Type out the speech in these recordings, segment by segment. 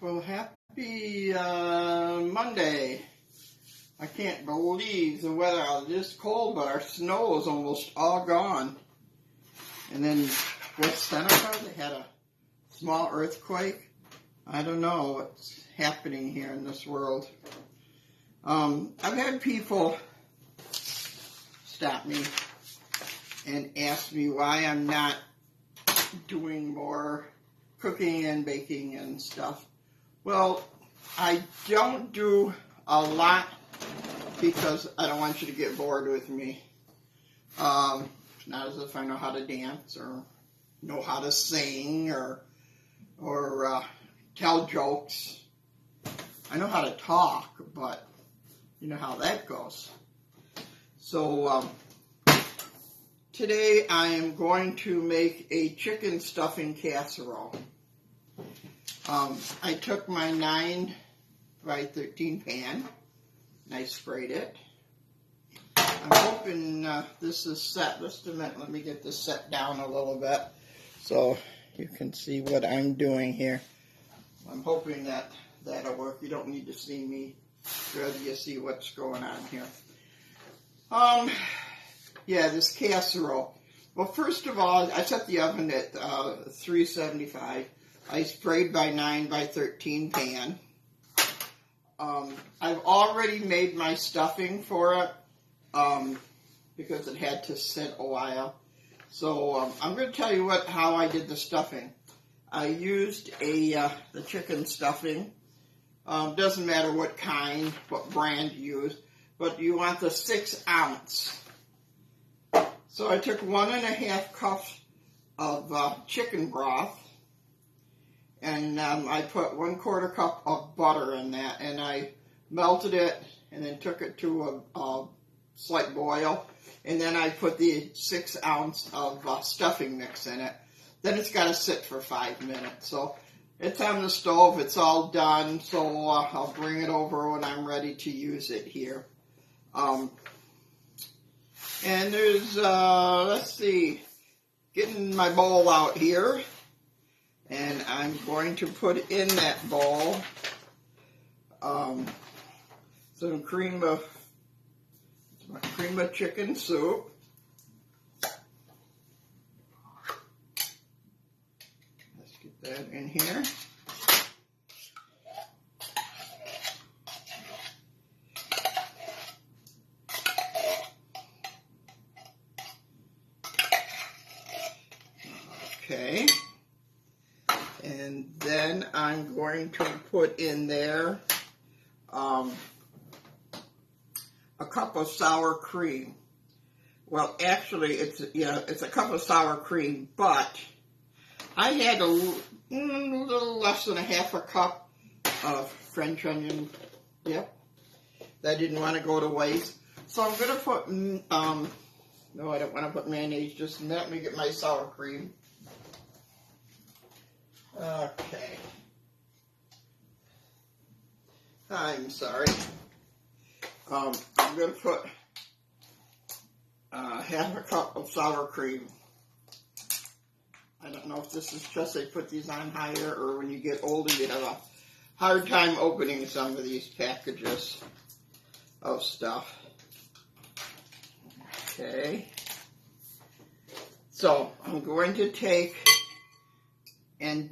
Well, happy Monday. I can't believe the weather is this cold, but our snow is almost all gone. And then West Seneca, they had a small earthquake. I don't know what's happening here in this world. I've had people stop me and ask me why I'm not doing more cooking and baking and stuff. Well, I don't do a lot because I don't want you to get bored with me. Not as if I know how to dance or know how to sing or tell jokes. I know how to talk, but you know how that goes. So today I am going to make a chicken stuffing casserole. I took my 9 by 13 pan and I sprayed it. I'm hoping this is set. Just a minute, let me get this set down a little bit so you can see what I'm doing here. I'm hoping that that'll work. You don't need to see me, rather you see what's going on here. Yeah, this casserole. Well, first of all, I set the oven at 375. I sprayed my 9 by 13 pan. I've already made my stuffing for it because it had to sit a while. So I'm going to tell you how I did the stuffing. I used the chicken stuffing. Doesn't matter what kind, what brand you use, but you want the 6 ounce. So I took 1.5 cups of chicken broth. And I put 1/4 cup of butter in that, and I melted it, and then took it to a slight boil, and then I put the 6 ounce of stuffing mix in it. Then it's got to sit for 5 minutes. So it's on the stove, it's all done, so I'll bring it over when I'm ready to use it here. And there's, let's see, getting my bowl out here. And I'm going to put in that bowl some cream of chicken soup. Let's get that in here. Okay. And then I'm going to put in there a cup of sour cream. Well, actually, it's a cup of sour cream, but I had a little less than 1/2 cup of French onion dip that I didn't want to go to waste. So I'm going to put, no, I don't want to put mayonnaise, just let me get my sour cream. Okay. I'm sorry. I'm going to put 1/2 cup of sour cream. I don't know if this is just they put these on higher, or when you get older you have a hard time opening some of these packages of stuff. Okay. So I'm going to take and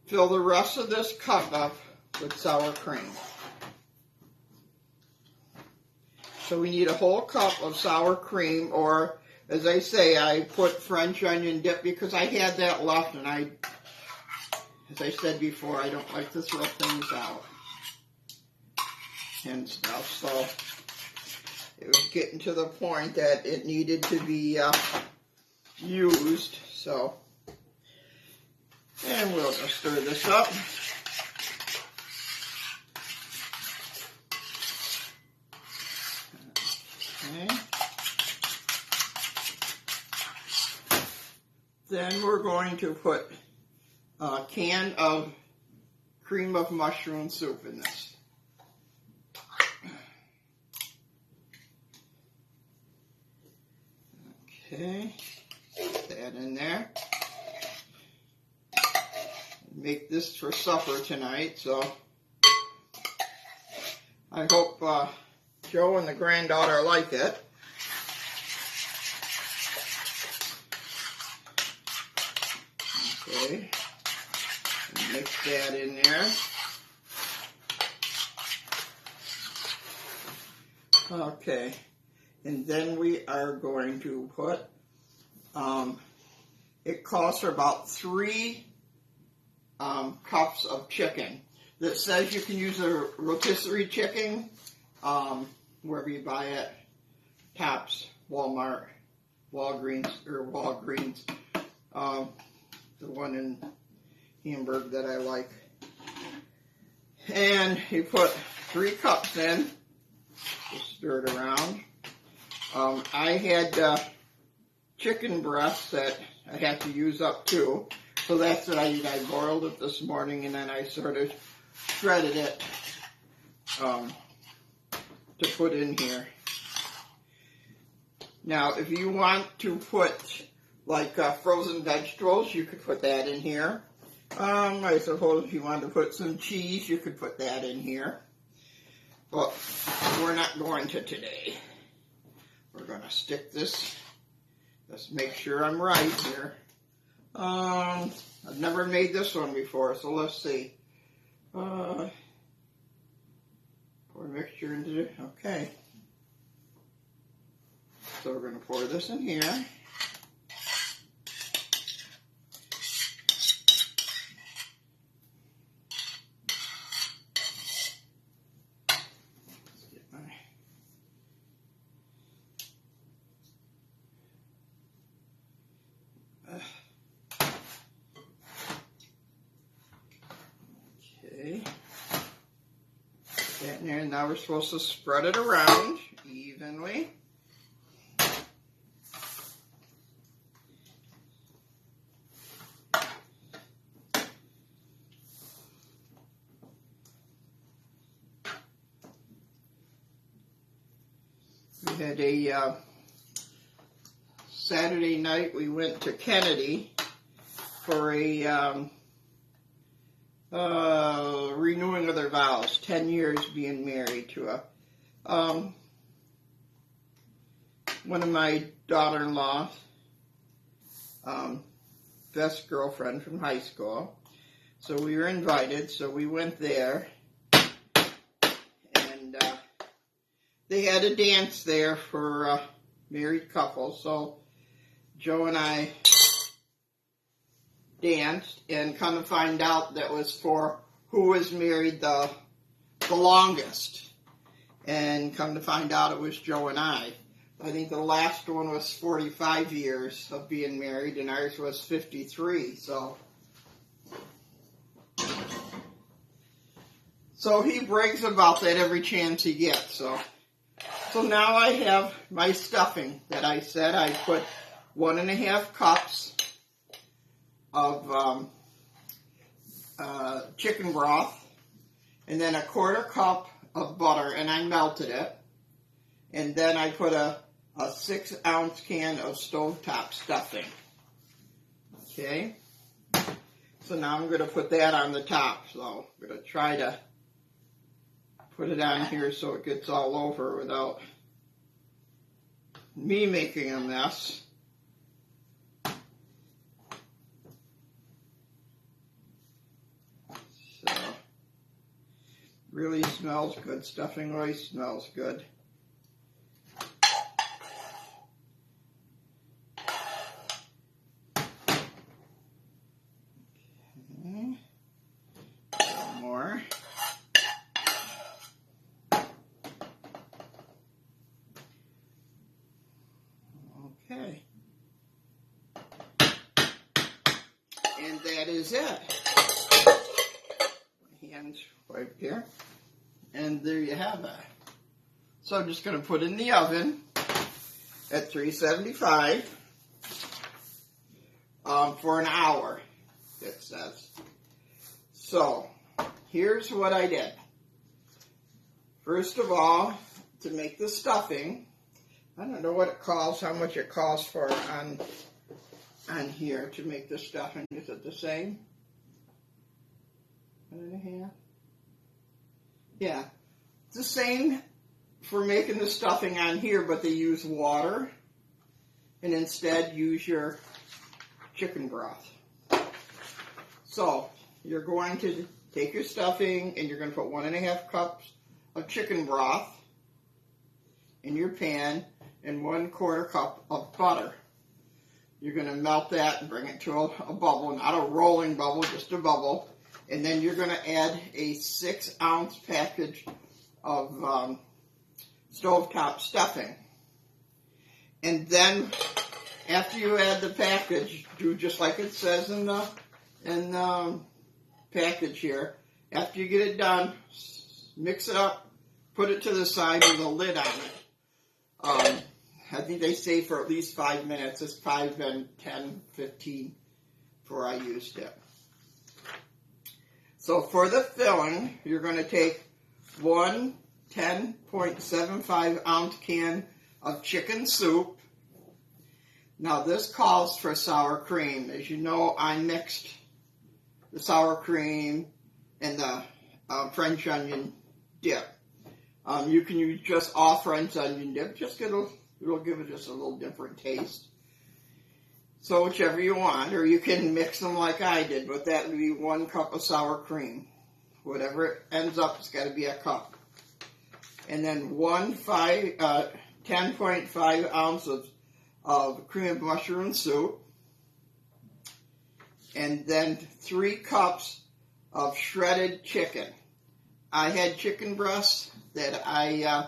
fill the rest of this cup up with sour cream. So we need a whole cup of sour cream, or as I say, I put French onion dip because I had that left, and as I said before, I don't like to throw things out and stuff. So it was getting to the point that it needed to be used. So, and we'll just stir this up. Okay. Then we're going to put a can of cream of mushroom soup in this. Okay. Put that in there. make this for supper tonight, so I hope Joe and the granddaughter like it. Okay, mix that in there. Okay, and then we are going to put, it calls for about 3 cups of chicken. That says you can use a rotisserie chicken, wherever you buy it, Tops, Walmart, Walgreens, the one in Hamburg that I like. And you put 3 cups in, just stir it around. I had chicken breasts that I had to use up too, so that's what I did. I boiled it this morning and then I sort of shredded it to put in here. Now, if you want to put like frozen vegetables, you could put that in here. I suppose if you wanted to put some cheese, you could put that in here. But we're not going to today. We're going to stick this. Let's make sure I'm right here. I've never made this one before, so let's see. Pour mixture into it. Okay. So we're going to pour this in here. Let's get my... Okay. That in there, and now we're supposed to spread it around evenly. We had a Saturday night, we went to Kennedy for a renewing of their vows, 10 years being married to a one of my daughter-in-law's best girlfriend from high school. So we were invited, so we went there, and they had a dance there for married couples. So Joe and I danced, and come to find out that was for who was married the longest. And come to find out it was Joe and I. I think the last one was 45 years of being married, and ours was 53. So he brags about that every chance he gets. So now I have my stuffing that I said I put 1.5 cups of chicken broth, and then 1/4 cup of butter, and I melted it. And then I put a 6-ounce can of stovetop stuffing. Okay. So now I'm going to put that on the top. So I'm going to try to put it on here so it gets all over without me making a mess. So, really smells good. Stuffing always smells good. Okay. A little more. Okay. And that is it. My hands wiped here. And there you have it. So I'm just going to put it in the oven at 375 for an hour, it says. So here's what I did. First of all, to make the stuffing, I don't know what it calls, how much it calls for on here to make the stuffing. Is it the same? 1.5. Yeah, it's the same for making the stuffing on here, but they use water and instead use your chicken broth. So you're going to take your stuffing and you're going to put 1.5 cups of chicken broth in your pan and 1/4 cup of butter. You're going to melt that and bring it to a bubble, not a rolling bubble, just a bubble. And then you're going to add a 6-ounce package of stovetop stuffing. And then after you add the package, do just like it says in the package here. After you get it done, mix it up, put it to the side with a lid on it. I think they say for at least 5 minutes. It's probably been 10, 15 before I used it. So for the filling, you're going to take one 10.75 ounce can of chicken soup. Now this calls for sour cream. As you know, I mixed the sour cream and the French onion dip. You can use just all French onion dip. It'll give it just a little different taste. So whichever you want, or you can mix them like I did, but that would be 1 cup of sour cream. Whatever it ends up, it's got to be a cup. And then 10.5 ounces of cream of mushroom soup. And then 3 cups of shredded chicken. I had chicken breasts that I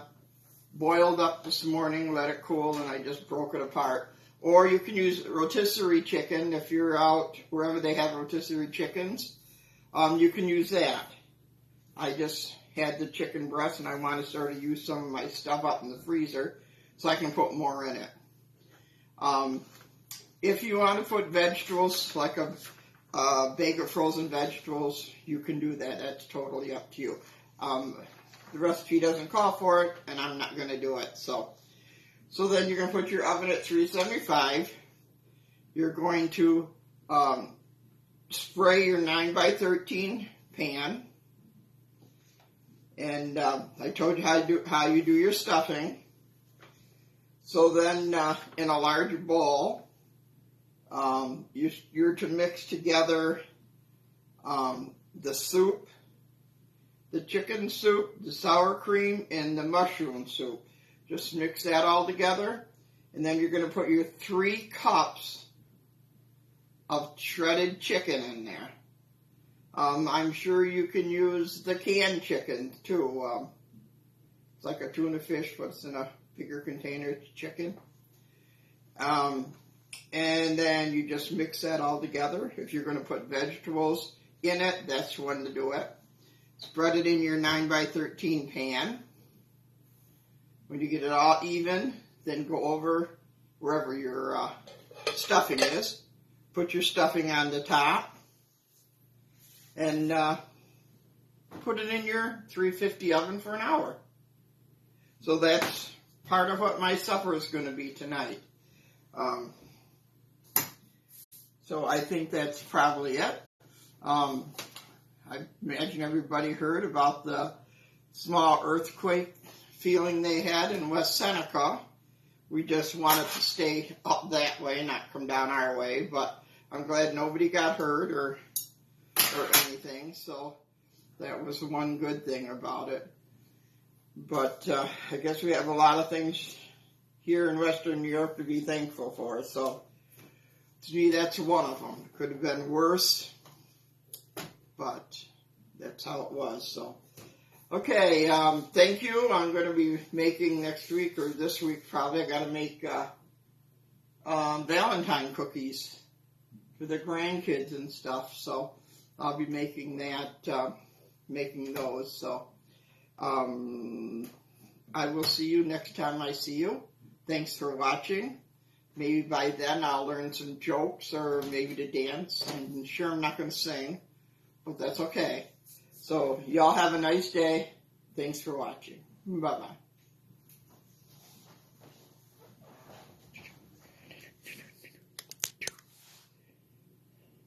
boiled up this morning, let it cool, and I just broke it apart. Or you can use rotisserie chicken if you're out wherever they have rotisserie chickens. You can use that. I just had the chicken breast and I want to start to use some of my stuff up in the freezer so I can put more in it. If you want to put vegetables, like a bag of frozen vegetables, you can do that. That's totally up to you. The recipe doesn't call for it, and I'm not going to do it. So then you're going to put your oven at 375. You're going to spray your 9x13 pan. And I told you how you do your stuffing. So then in a larger bowl, you're to mix together the soup, the chicken soup, the sour cream, and the mushroom soup. Just mix that all together. And then you're going to put your 3 cups of shredded chicken in there. I'm sure you can use the canned chicken too. It's like a tuna fish, but it's in a bigger container. It's chicken. And then you just mix that all together. If you're going to put vegetables in it, that's when to do it. Spread it in your 9x13 pan. When you get it all even, then go over wherever your stuffing is. Put your stuffing on the top. And put it in your 350 oven for an hour. So that's part of what my supper is going to be tonight. So I think that's probably it. I imagine everybody heard about the small earthquake feeling they had in West Seneca. We just wanted to stay up that way, not come down our way. But I'm glad nobody got hurt or anything, so that was one good thing about it. But I guess we have a lot of things here in Western New York to be thankful for, so to me that's one of them. Could have been worse, but that's how it was. So okay, thank you. I'm going to be making next week, or this week probably, I got to make Valentine cookies for the grandkids and stuff, so I'll be making that, making those. So I will see you next time I see you. Thanks for watching. Maybe by then I'll learn some jokes or maybe to dance. I'm sure I'm not going to sing, but that's okay. So y'all have a nice day. Thanks for watching. Bye-bye.